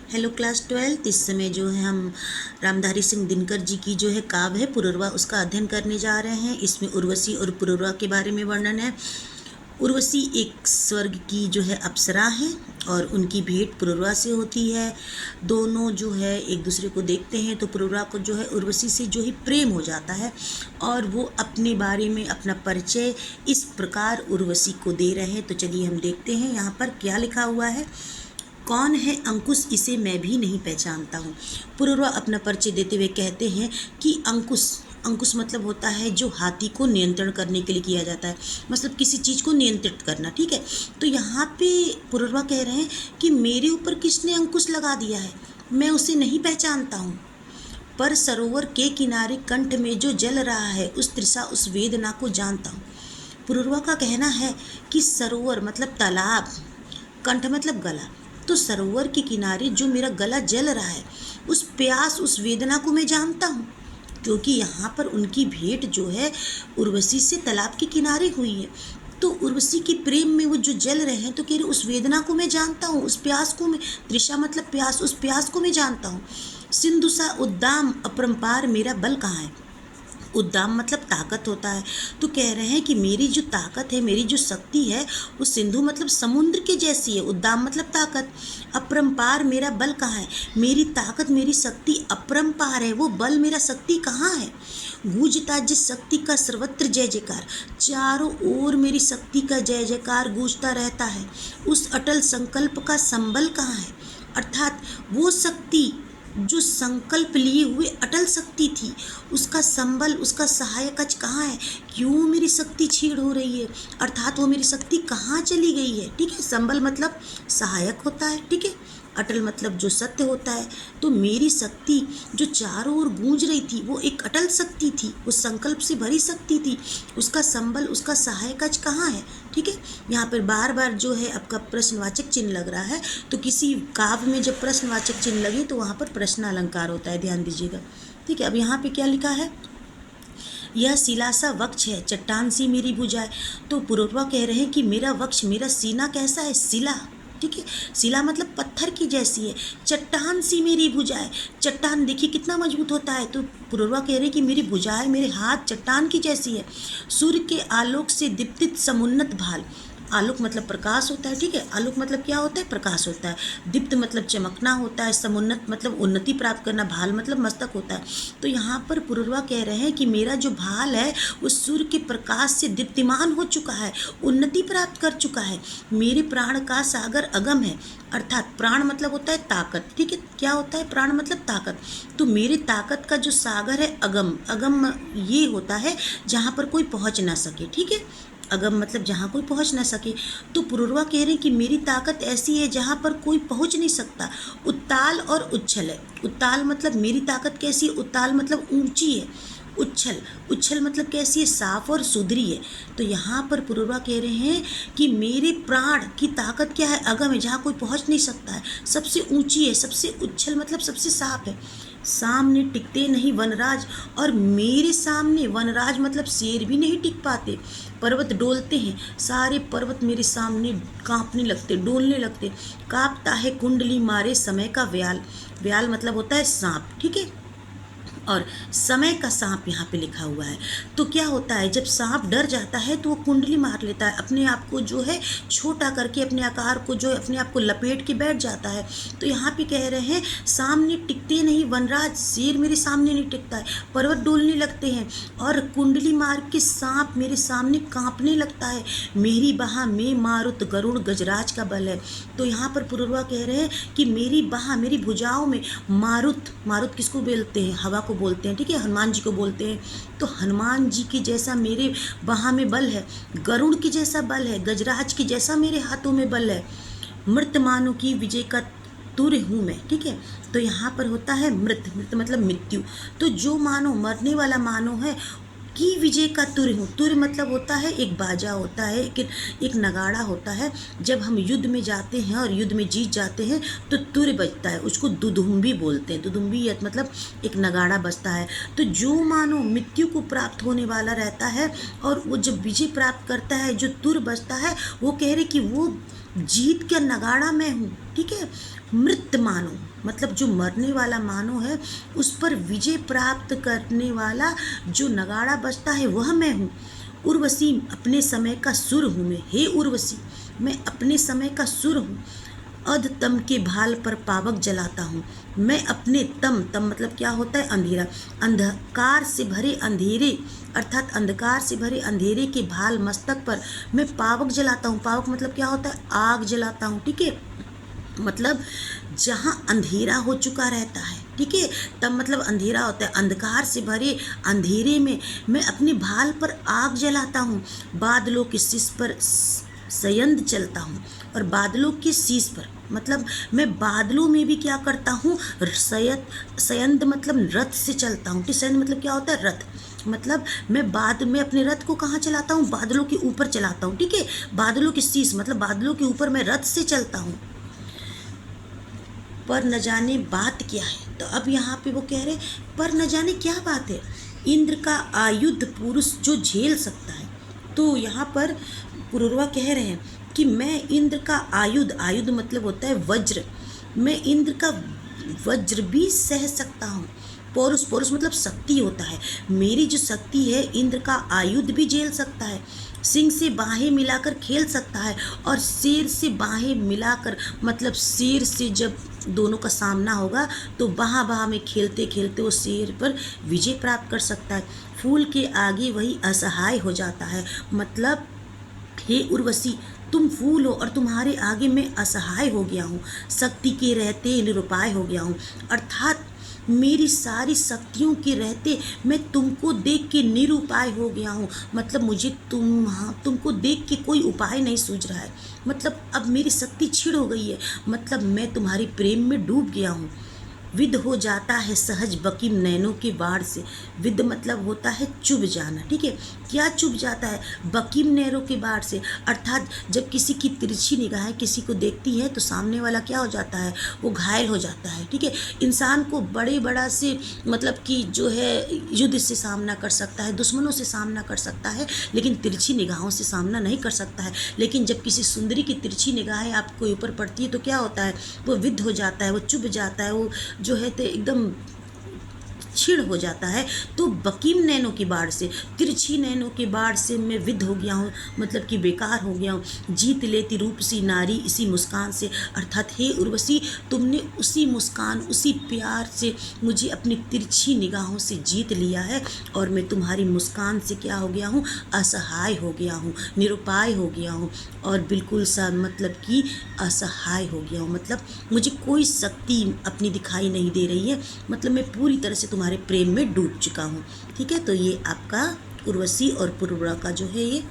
Hello class 12। इस समय जो है हम रामधारी सिंह दिनकर जी की जो है काव्य है पुरुरवा, उसका अध्ययन करने जा रहे हैं। इसमें उर्वशी और पुरुरवा के बारे में वर्णन है। उर्वशी एक स्वर्ग की जो है अप्सरा है और उनकी भेंट पुरुरवा से होती है। दोनों जो है एक दूसरे को देखते हैं तो पुरुरवा को जो है उर्वशी से जो है प्रेम हो जाता है और वो अपने बारे में अपना परिचय इस प्रकार उर्वशी को दे रहे हैं। तो चलिए हम देखते हैं यहाँ पर क्या लिखा हुआ है। कौन है अंकुश, इसे मैं भी नहीं पहचानता हूँ। पुरुरवा अपना परिचय देते हुए कहते हैं कि अंकुश मतलब होता है जो हाथी को नियंत्रण करने के लिए किया जाता है, मतलब किसी चीज़ को नियंत्रित करना। ठीक है, तो यहाँ पे पुरुरवा कह रहे हैं कि मेरे ऊपर किसने अंकुश लगा दिया है, मैं उसे नहीं पहचानता हूँ। पर सरोवर के किनारे कंठ में जो जल रहा है उस तृषा उस वेदना को जानता हूँ। पुरुरवा का कहना है कि सरोवर मतलब तालाब, कंठ मतलब गला, तो सरोवर के किनारे जो मेरा गला जल रहा है उस प्यास उस वेदना को मैं जानता हूँ, क्योंकि यहाँ पर उनकी भेंट जो है उर्वशी से तालाब के किनारे हुई है। तो उर्वशी के प्रेम में वो जो जल रहे हैं, तो कह रहे उस वेदना को मैं जानता हूँ, उस प्यास को मैं, तृषा मतलब प्यास, उस प्यास को मैं जानता हूँ। सिंधु सा उद्दाम अपरंपार मेरा बल कहाँ है। उद्दाम मतलब ताकत होता है, तो कह रहे हैं कि मेरी जो ताकत है, मेरी जो शक्ति है वो सिंधु मतलब समुद्र के जैसी है। उद्दाम मतलब ताकत। अपरंपार मेरा बल कहाँ है, मेरी ताकत मेरी शक्ति अपरंपार है, वो बल मेरा शक्ति कहाँ है। गूंजता जिस शक्ति का सर्वत्र जय जयकार, चारों ओर मेरी शक्ति का जय जयकार गूंजता रहता है। उस अटल संकल्प का संबल कहाँ है, अर्थात वो शक्ति जो संकल्प लिए हुए अटल शक्ति थी, उसका संबल उसका सहायक कहाँ है। क्यों मेरी शक्ति छीड़ हो रही है, अर्थात वो मेरी शक्ति कहाँ चली गई है। ठीक है, संबल मतलब सहायक होता है। ठीक है, अटल मतलब जो सत्य होता है। तो मेरी शक्ति जो चारों ओर गूंज रही थी वो एक अटल शक्ति थी, उस संकल्प से भरी शक्ति थी, उसका संबल उसका सहायक कहाँ है। ठीक है, यहाँ पर बार बार जो है आपका प्रश्नवाचक चिन्ह लग रहा है, तो किसी काव्य में जब प्रश्नवाचक चिन्ह लगे तो वहाँ पर प्रश्न अलंकार होता है, ध्यान दीजिएगा। ठीक है, अब यहाँ पे क्या लिखा है, यह शिला सा वक्ष है चट्टान सी मेरी भुजाएं। तो पुरुरवा कह रहे हैं कि मेरा वक्ष मेरा सीना कैसा है, शिला। ठीक है, शिला मतलब पत्थर की जैसी है, चट्टान सी मेरी भुजाएं। चट्टान देखिए कितना मजबूत होता है, तो पुरुरवा कह रहे हैं कि मेरी भुजाएं मेरे हाथ चट्टान की जैसी है। सूर्य के आलोक से दीप्तित समुन्नत भाल, आलोक मतलब प्रकाश होता है। ठीक है, आलोक मतलब क्या होता है, प्रकाश होता है। दीप्त मतलब चमकना होता है, समुन्नत मतलब उन्नति प्राप्त करना, भाल मतलब मस्तक होता है। तो यहाँ पर पुरुरवा कह रहे हैं कि मेरा जो भाल है वो सूर्य के प्रकाश से दीप्तिमान हो चुका है, उन्नति प्राप्त कर चुका है। मेरे प्राण का सागर अगम है, अर्थात प्राण मतलब होता है ताकत। ठीक है, क्या होता है प्राण मतलब ताकत, तो मेरे ताकत का जो सागर है अगम, अगम ये होता है जहाँ पर कोई पहुँच ना सके। ठीक है, अगम मतलब जहाँ कोई पहुँच ना सके। तो पुरुरवा कह रहे हैं कि मेरी ताकत ऐसी है जहाँ पर कोई पहुँच नहीं सकता। उत्ताल और उच्छल है, उत्ताल मतलब मेरी ताकत कैसी है, उत्ताल मतलब ऊंची है। उच्छल, उच्छल मतलब कैसी है, साफ और सुधरी है। तो यहाँ पर पुरुरवा कह रहे हैं कि मेरे प्राण की ताकत क्या है, अगम है, जहाँ कोई पहुँच नहीं सकता है, सबसे ऊंची है, सबसे उच्छल मतलब सबसे साफ है। सामने टिकते नहीं वनराज, और मेरे सामने वनराज मतलब शेर भी नहीं टिक पाते। पर्वत डोलते हैं, सारे पर्वत मेरे सामने कांपने लगते, डोलने लगते। कांपता है कुंडली मारे समय का व्याल, व्याल मतलब होता है सांप। ठीक है, और समय का सांप यहाँ पे लिखा हुआ है। तो क्या होता है, जब सांप डर जाता है तो वो कुंडली मार लेता है, अपने आप को जो है छोटा करके, अपने आकार को जो है अपने आप को लपेट के बैठ जाता है। तो यहाँ पे कह रहे हैं सामने टिकते नहीं वनराज, शेर मेरे सामने नहीं टिकता है, पर्वत डोलने लगते हैं, और कुंडली मार के सांप मेरे सामने कांपने लगता है। मेरी बाह में मारुत गरुड़ गजराज का बल है। तो यहाँ पर पुरुरवा कह रहे हैं कि मेरी बाह मेरी भुजाओं में मारुत, मारुत किसको बोलते हैं, हवा को बोलते हैं। ठीक है, हनुमान जी को बोलते हैं। तो हनुमान जी के जैसा मेरे बाह में बल है, गरुड़ के जैसा बल है, गजराज के जैसा मेरे हाथों में बल है। मृत मानो की विजय का तुर्य हूँ मैं। ठीक है, तो यहाँ पर होता है मृत, मृत मतलब मृत्यु, तो जो मानो मरने वाला मानो है की विजय का तुर्य हूँ। तुर्य मतलब होता है एक बाजा होता है, एक नगाड़ा होता है। जब हम युद्ध में जाते हैं और युद्ध में जीत जाते हैं तो तुर्य बजता है, उसको दुदुम्बी बोलते हैं। दुदुम्बी मतलब एक नगाड़ा बजता है। तो जो मानो मृत्यु को प्राप्त होने वाला रहता है और वो जब विजय प्राप्त करता है, जो तुर्य बजता है, वो कह रहे कि वो जीत का नगाड़ा मैं हूँ, ठीक है। मृत मानो मतलब जो मरने वाला मानो है, उस पर विजय प्राप्त करने वाला जो नगाड़ा बजता है वह मैं हूँ। उर्वशी अपने समय का सुर हूँ मैं, हे उर्वशी मैं अपने समय का सुर हूँ। अध तम के भाल पर पावक जलाता हूँ मैं अपने तम मतलब क्या होता है, अंधेरा, अंधकार से भरे अंधेरे अर्थात अंधकार से भरे अंधेरे के भाल मस्तक पर मैं पावक जलाता हूँ। पावक मतलब क्या होता है, आग जलाता हूँ, ठीक है। मतलब जहाँ अंधेरा हो चुका रहता है, ठीक है, तब मतलब अंधेरा होता है, अंधकार से भरे अंधेरे में मैं अपने भाल पर आग जलाता हूँ। बादलों के शीश पर सयंद चलता हूँ, और बादलों के शीश पर मतलब मैं बादलों में भी क्या करता हूँ, सयंद मतलब रथ से चलता हूँ। सयंद मतलब क्या होता है, रथ। मतलब मैं बाद में अपने रथ को कहाँ चलाता हूँ, बादलों के ऊपर चलाता हूँ, ठीक है। बादलों के शीश मतलब बादलों के ऊपर मैं रथ से चलता हूँ। पर न जाने बात क्या है, तो अब यहाँ पे वो कह रहे पर न जाने क्या बात है, इंद्र का आयुध पुरुष जो झेल सकता है। तो यहाँ पर पुरुरवा कह रहे हैं कि मैं इंद्र का आयुध, आयुध मतलब होता है वज्र, मैं इंद्र का वज्र भी सह सकता हूँ। पौरुष, पौरुष मतलब शक्ति होता है, मेरी जो शक्ति है इंद्र का आयुध भी झेल सकता है। सिंह से बाहें मिलाकर खेल सकता है, और शेर से बाहें मिलाकर मतलब शेर से जब दोनों का सामना होगा तो बाह में खेलते खेलते वो शेर पर विजय प्राप्त कर सकता है। फूल के आगे वही असहाय हो जाता है, मतलब हे उर्वशी तुम फूल हो और तुम्हारे आगे मैं असहाय हो गया हूँ, शक्ति के रहते निरुपाय हो गया हूँ। अर्थात मेरी सारी शक्तियों के रहते मैं तुमको देख के निरुपाय हो गया हूँ। मतलब मुझे तुमको देख के कोई उपाय नहीं सूझ रहा है, मतलब अब मेरी शक्ति क्षीण हो गई है, मतलब मैं तुम्हारे प्रेम में डूब गया हूँ। विद हो जाता है सहज बकीम नैनों के बाढ़ से। विद मतलब होता है चुभ जाना, ठीक है। क्या चुभ जाता है, बकीम नैनों के बाढ़ से, अर्थात जब किसी की तिरछी निगाहें किसी को देखती है तो सामने वाला क्या हो जाता है, वो घायल हो जाता है, ठीक है। इंसान को बड़ा से मतलब कि जो है युद्ध से सामना कर सकता है, दुश्मनों से सामना कर सकता है, लेकिन तिरछी निगाहों से सामना नहीं कर सकता है। लेकिन जब किसी सुंदरी की तिरछी निगाहें आपको ऊपर पड़ती है तो क्या होता है, वो विद्ध हो जाता है, वो चुभ जाता है, वो जो है तो एकदम क्षीण हो जाता है। तो बकीम नैनों की बाढ़ से, तिरछी नैनों की बाढ़ से मैं विद्ध हो गया हूँ, मतलब कि बेकार हो गया हूँ। जीत लेती रूप सी नारी इसी मुस्कान से, अर्थात हे उर्वशी तुमने उसी मुस्कान उसी प्यार से मुझे अपनी तिरछी निगाहों से जीत लिया है, और मैं तुम्हारी मुस्कान से क्या हो गया हूँ, असहाय हो गया हूँ, निरुपाय हो गया हूँ, और बिल्कुल सा मतलब कि असहाय हो गया हूँ। मतलब मुझे कोई शक्ति अपनी दिखाई नहीं दे रही है, मतलब मैं पूरी तरह से तुम्हारे प्रेम में डूब चुका हूँ, ठीक है। तो ये आपका उर्वशी और पुरुरवा का जो है ये